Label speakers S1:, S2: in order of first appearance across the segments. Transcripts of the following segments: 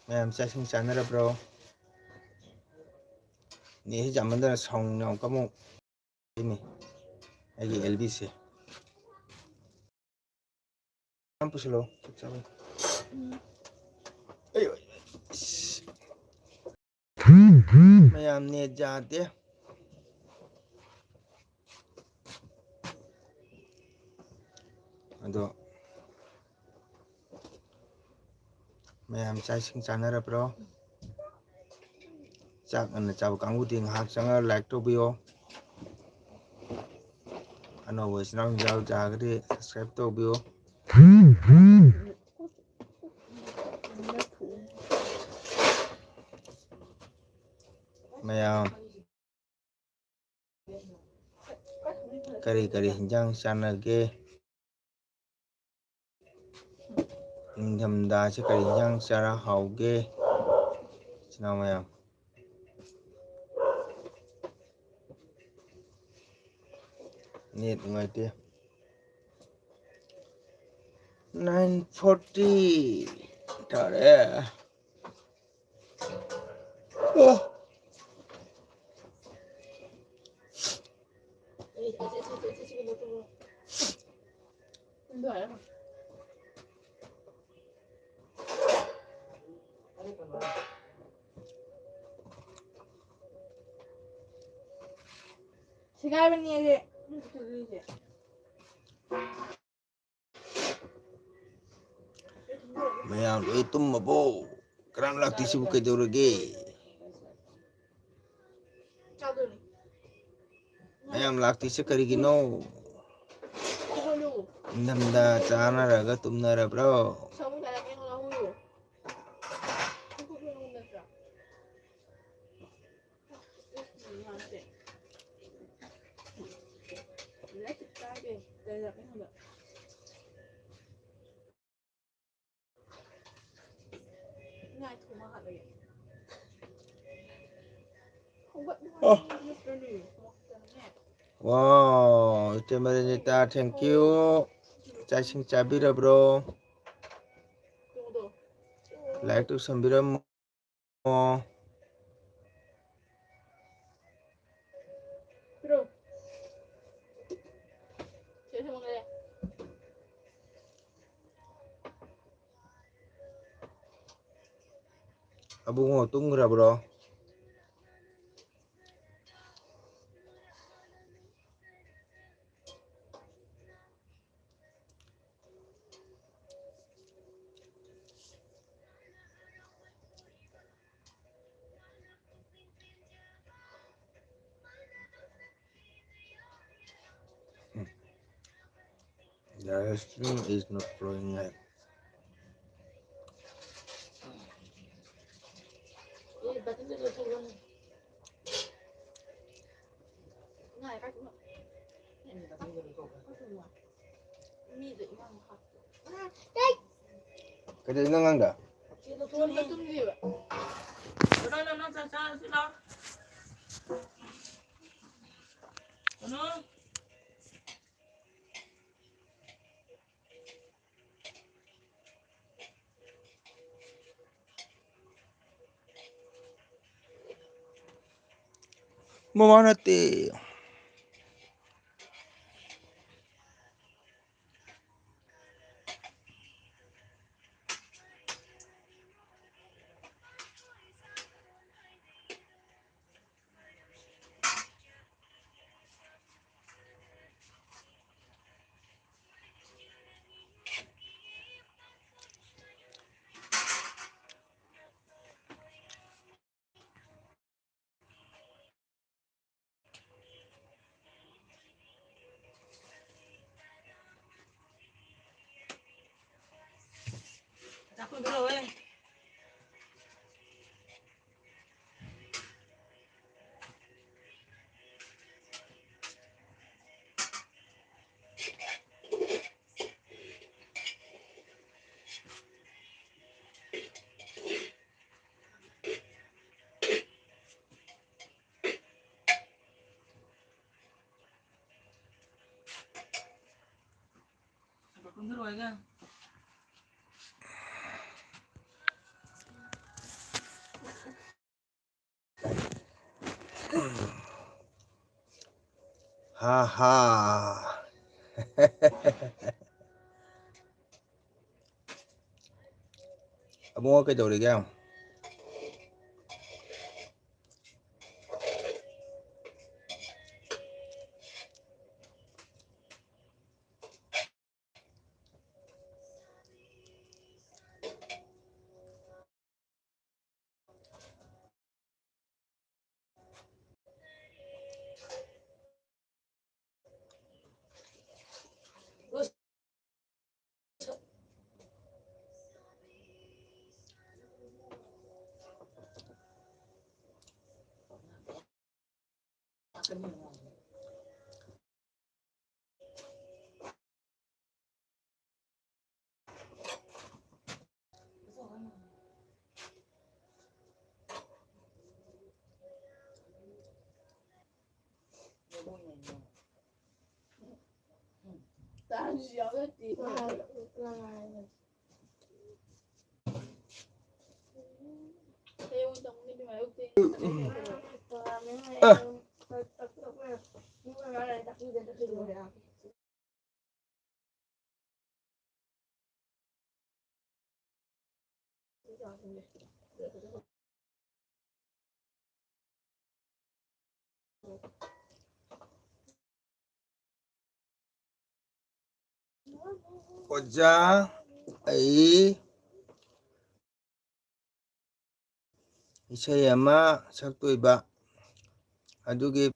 S1: ꯃꯌꯥꯝ ꯆꯥꯛꯁꯤꯡ ꯆꯥꯅꯔꯕ꯭ꯔꯣ? ꯅꯦꯠꯁꯤ ꯌꯥꯝꯃꯟꯗꯅ ꯁꯥꯎꯟ ꯌꯥꯝ ꯀꯃꯨꯛ ꯏꯅꯤ ꯑꯩꯒꯤ ꯑꯦꯜꯕꯤꯁꯦ ꯌꯥꯝ ꯄꯨꯁꯤꯜꯂꯣ ꯃꯌꯥꯝ ꯅꯦꯠ ꯌꯥꯗꯦ ꯑꯗꯣ ꯃꯌꯥꯝ ꯆꯥꯛ ꯏꯁꯤꯡ ꯆꯥꯅꯔꯕ꯭ꯔꯣ? ꯆꯥꯛ ꯉꯟꯅ ꯆꯥꯕ ꯀꯥꯡꯕꯨꯗꯤ ꯉꯥꯏꯍꯥꯛ ꯆꯪꯉꯒ ꯂꯥꯏꯛ ꯇꯧꯕꯤꯌꯣ꯫ ꯑꯅꯧꯕ ꯏꯆꯤꯟ ꯏꯅꯥꯎ ꯌꯥꯎꯔꯛꯇꯥꯔꯒꯗꯤ ꯁꯕꯁꯀ꯭ꯔꯥꯏꯕ ꯇꯧꯕꯤꯌꯨ꯫ ꯃꯌꯥꯝ ꯀꯔꯤ ꯀꯔꯤ ꯍꯤꯟꯖꯥꯡ ꯆꯥꯟꯅꯒꯦ? ꯅꯤꯡꯊꯝꯊꯥꯁꯤ ꯀꯔꯤ ꯍꯤꯟꯖꯥꯡ ꯆꯥꯔ ꯍꯥꯎꯒꯦ? ꯏꯆꯤꯟ ꯏꯅꯥꯎ ꯃꯌꯥꯝ ꯅꯦꯠ ꯅꯨꯡꯉꯥꯏꯇꯦ꯫ 9:40 ꯇꯥꯔꯦ꯫
S2: Sigarbaniye
S1: ꯃꯌꯥꯝ ꯂꯣꯏ ꯇꯨꯝꯃꯕꯣ? ꯀꯅꯥꯝ ꯂꯥꯛꯇ꯭ꯔꯤꯁꯤꯕꯨ ꯀꯩꯗꯧꯔꯒꯦ?
S2: Chadori.
S1: ꯃꯌꯥꯝ ꯂꯥꯛꯇ꯭ꯔꯤꯁꯦ ꯀꯔꯤꯒꯤꯅꯣ? ꯏꯪꯊꯝꯊꯥ ꯆꯥꯅꯔꯒ ꯇꯨꯝꯅꯔꯕ꯭ꯔꯣ? ꯋꯥꯎ ꯏꯇꯩꯃ ꯔꯦꯅꯤꯇꯥ ꯊꯦꯡꯀ꯭ꯌꯨ꯫ ꯆꯥꯛ ꯏꯁꯤꯡ ꯆꯥꯕꯤꯔꯕ꯭ꯔꯣ? ꯂꯥꯏꯛ ꯇꯧꯁꯟꯕꯤꯔꯝꯃꯣ꯫ ꯑꯕꯨꯡꯉꯣ ꯇꯨꯝꯈ꯭ꯔꯕ꯭ꯔꯣ? The stream is not flowing yet. Kailangan nga nga? Mama natin. 하하. Mua cái đồ đi không? 어자 이 이세이 아마 saktuiba adugi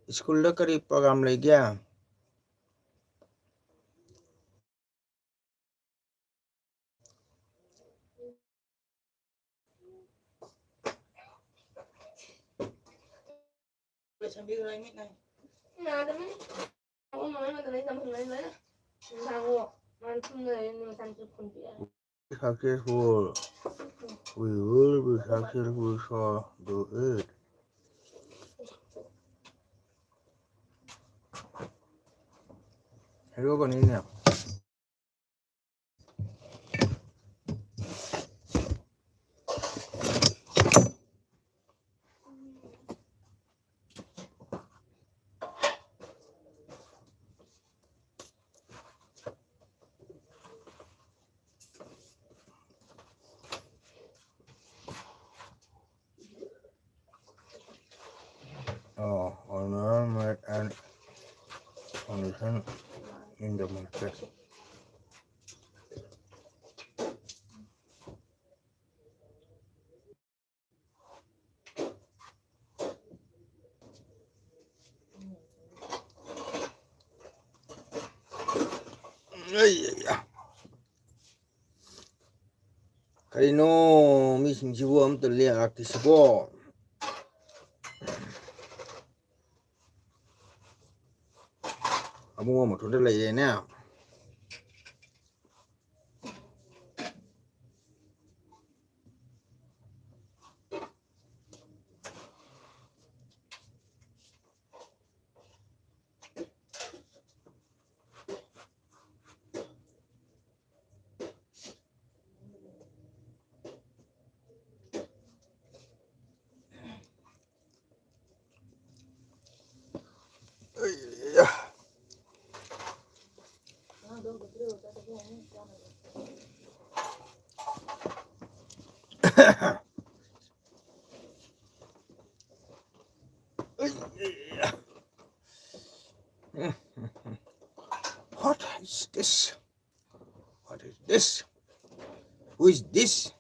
S1: school kari program lagi successful. We will be successful so do it. Hello con ini oh honor met and condition in the market. Karino missing sibu am terlihat aktif sibu. Amu mau một thứ đây nè. What is this? What is this? Who is this?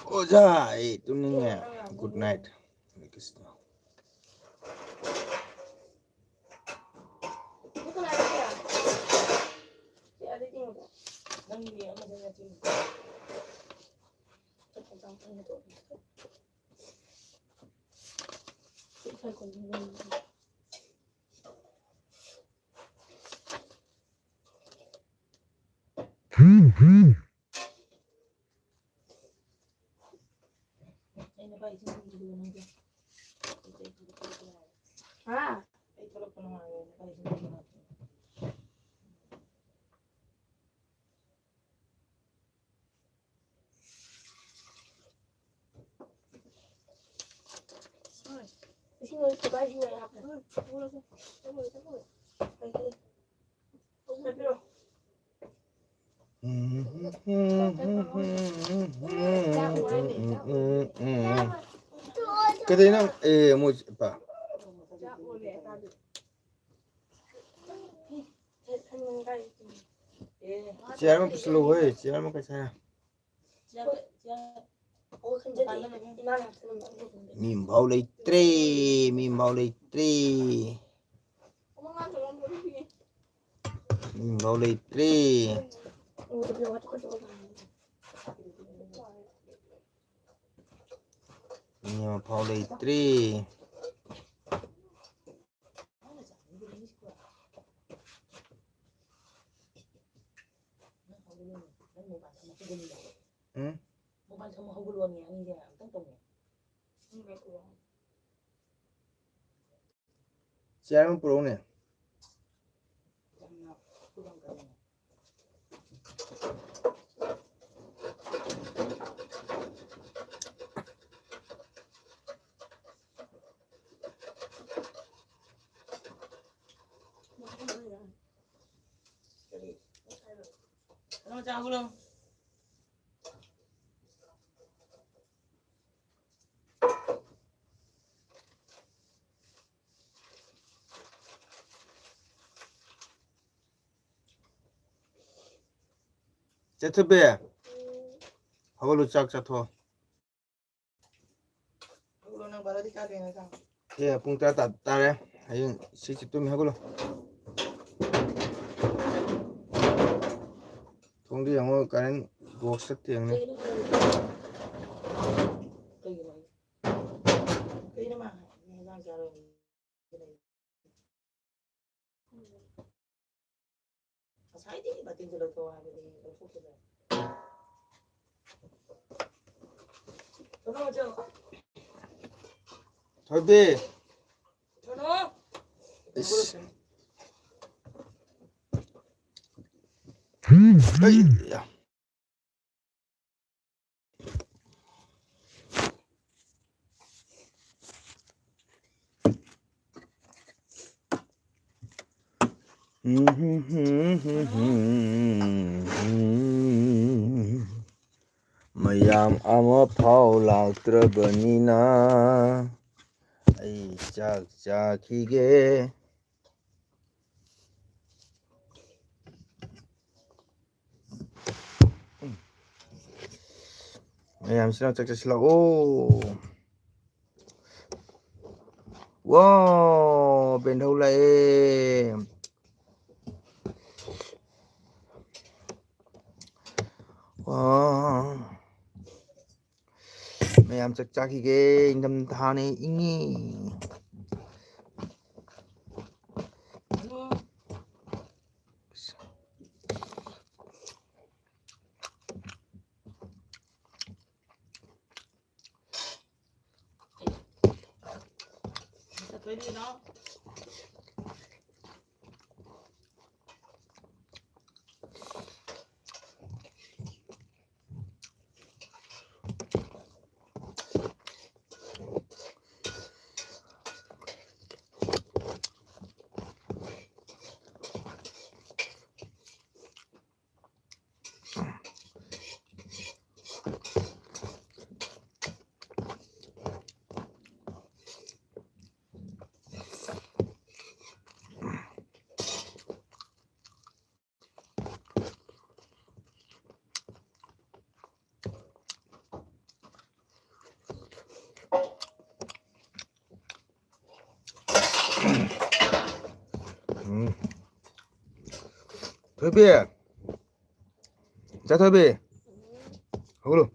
S1: 오자, 이 뚱닝에 굿나잇. 알겠어. Cái đấy nó một bà chị em một slow ấy chị em một cái sao mìm bao lấy tre mìm bao lấy tre mìm bao lấy tre mìm bao lấy tre chị em một pro này 제트배 하고로 짝짝 더 예, 뿡따 따래 아yin 시치 좀 하고로 동리 영어 가는 복스 때문에 더비 야 ꯃꯌꯥꯝ ꯑꯃ ꯐꯥꯎ ꯂꯥꯛꯇ꯭ꯔꯕꯅꯤꯅ ꯑꯩ ꯆꯥꯛ ꯆꯥꯈꯤꯒꯦ ꯃꯌꯥꯝꯁꯤꯅ ꯆꯥꯛ ꯆꯥꯁꯤꯜꯂꯛꯑꯣ 와 벤더울라에 와 ꯃꯌꯥꯝ ꯆꯥꯛ ꯆꯥꯈꯤꯒꯦ ꯏꯪꯊꯝꯊꯥꯅꯦ ꯏꯪꯉꯤ ꯊꯣꯏꯕꯤ ꯆꯥꯊꯣꯏꯕꯤ ꯍꯧꯒꯠꯂꯨ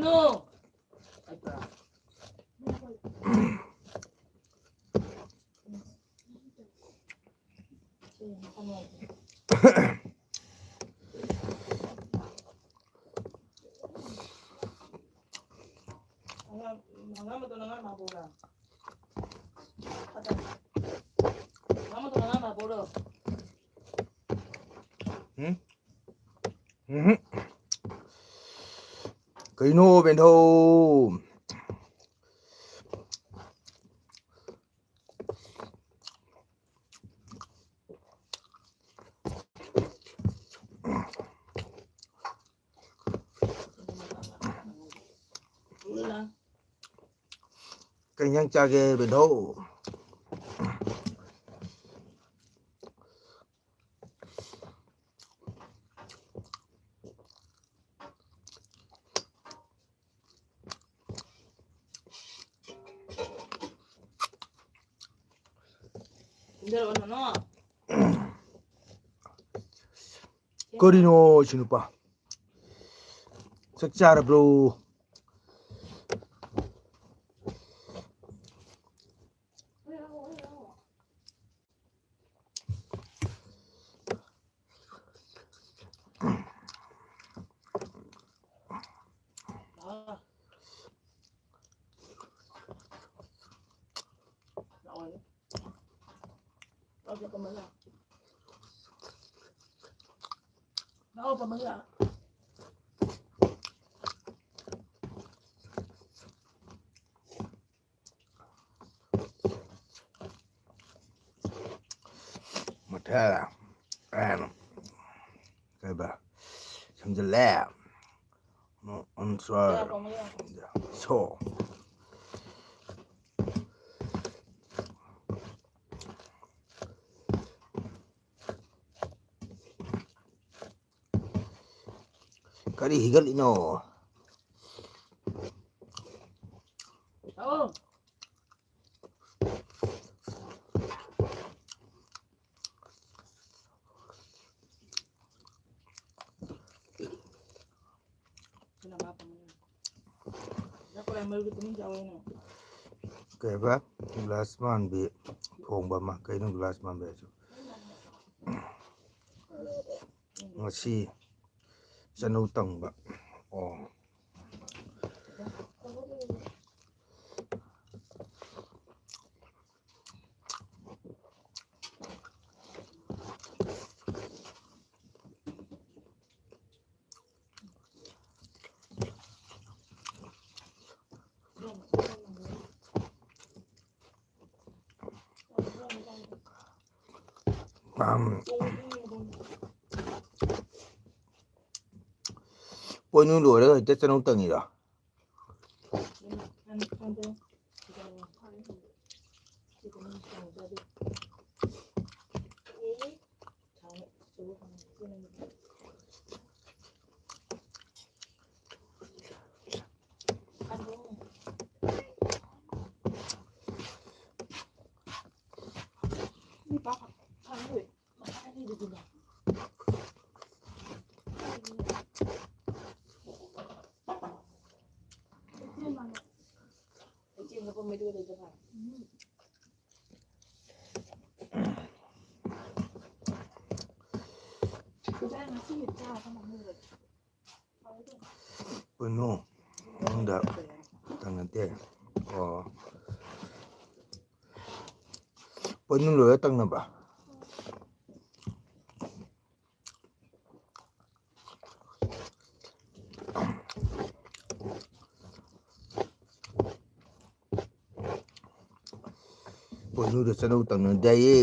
S2: No.
S1: Kino bento kanyang chage bento Korino sinupa sakchara bro Matera and kaba some the lab no I'm sorry so kari higal ino
S2: Oh.
S1: kaba glass man be thongba ma kaino glass man be chu ngasi chanu tangba oh ꯄꯣꯏꯅꯨ ꯂꯣꯏꯔꯒ ꯍꯦꯛꯇ ꯆꯅꯧ ꯇꯪꯉꯤꯔꯣ ꯄꯣꯏꯅꯨ ꯃꯅꯨꯡꯗ ꯇꯪꯅꯗꯦ ꯑꯣ ꯄꯣꯏꯅꯨ ꯂꯣꯏꯔ ꯇꯪꯅꯕ ꯄꯣꯏꯅꯨꯗ ꯆꯅꯧ ꯇꯪꯅꯗꯦꯌꯦ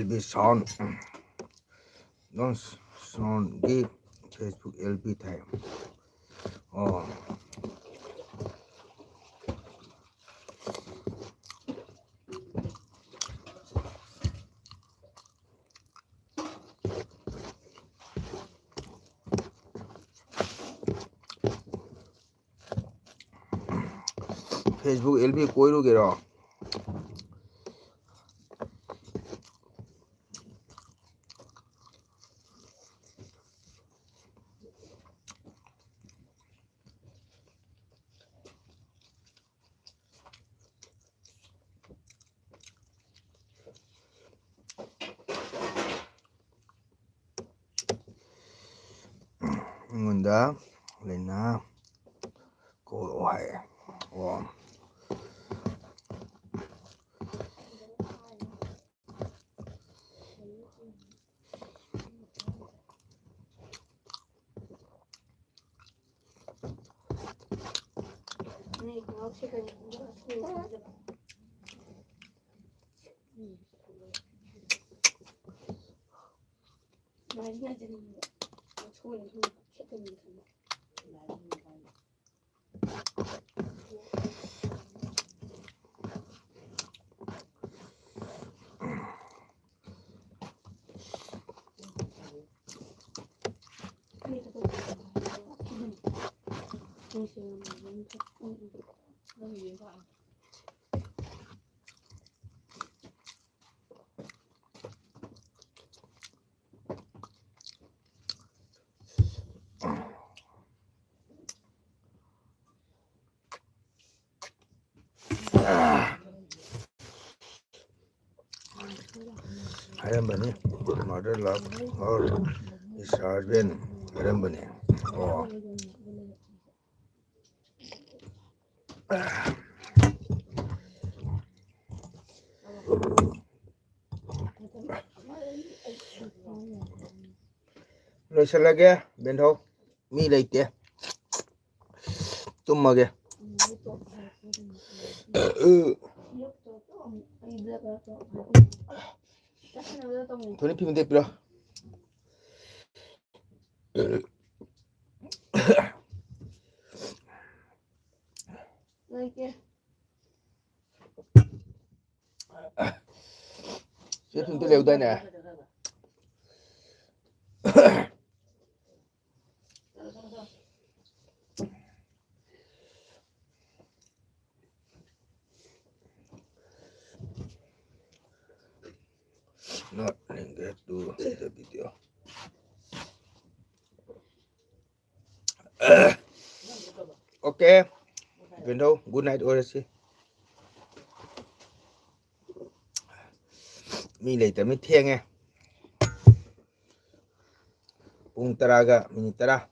S1: LB Sound ꯅꯣꯟ ꯁꯥꯎꯟꯒꯤ Facebook LB ꯊꯥꯏ ꯑꯣ Facebook LB ꯀꯣꯏꯔꯨꯒꯦꯔꯣ ꯑꯩꯉꯣꯟꯗ ꯂꯩꯅꯥ ꯀꯧꯔꯛꯑꯣ ꯍꯥꯏꯌꯦ ꯑꯣ ꯍꯥꯏꯔꯝꯕꯅꯤ ꯃꯥꯗꯔ ꯂꯚ ꯑꯣꯔ ꯁꯥꯔꯚꯦꯟ ꯍꯥꯏꯔꯝꯕꯅꯤ ꯑꯣ ꯂꯣꯏꯁꯤꯜꯂꯒꯦ ꯕꯦꯟꯊꯧ ꯃꯤ ꯂꯩꯇꯦ ꯇꯨꯝꯃꯒꯦ ꯊꯣꯏꯅ ꯐꯤꯃ ꯇꯦꯛꯄꯤꯔꯣ ꯁꯤ ꯐꯤꯃꯇ ꯂꯩꯍꯧꯗꯥꯏꯅꯦ not linked to the video. Okay, window. Good night already. Mi lấy tấm thiêng nghe. Pung taraga minit tara.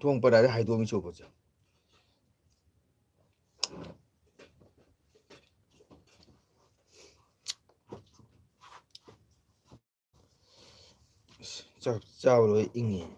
S1: Tuang pada ada hai 2 mi coba aja. Ciao rồi ingin.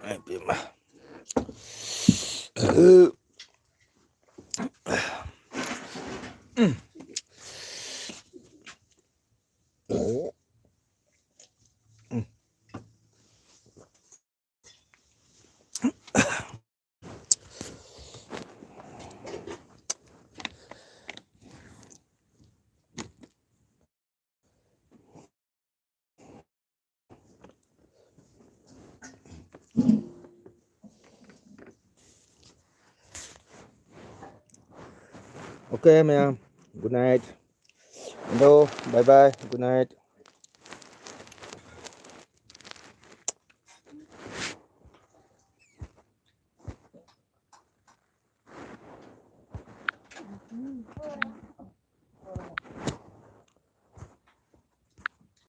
S1: Ay, pima. Okay, ma'am. Good night. Hello. Bye bye. Good night.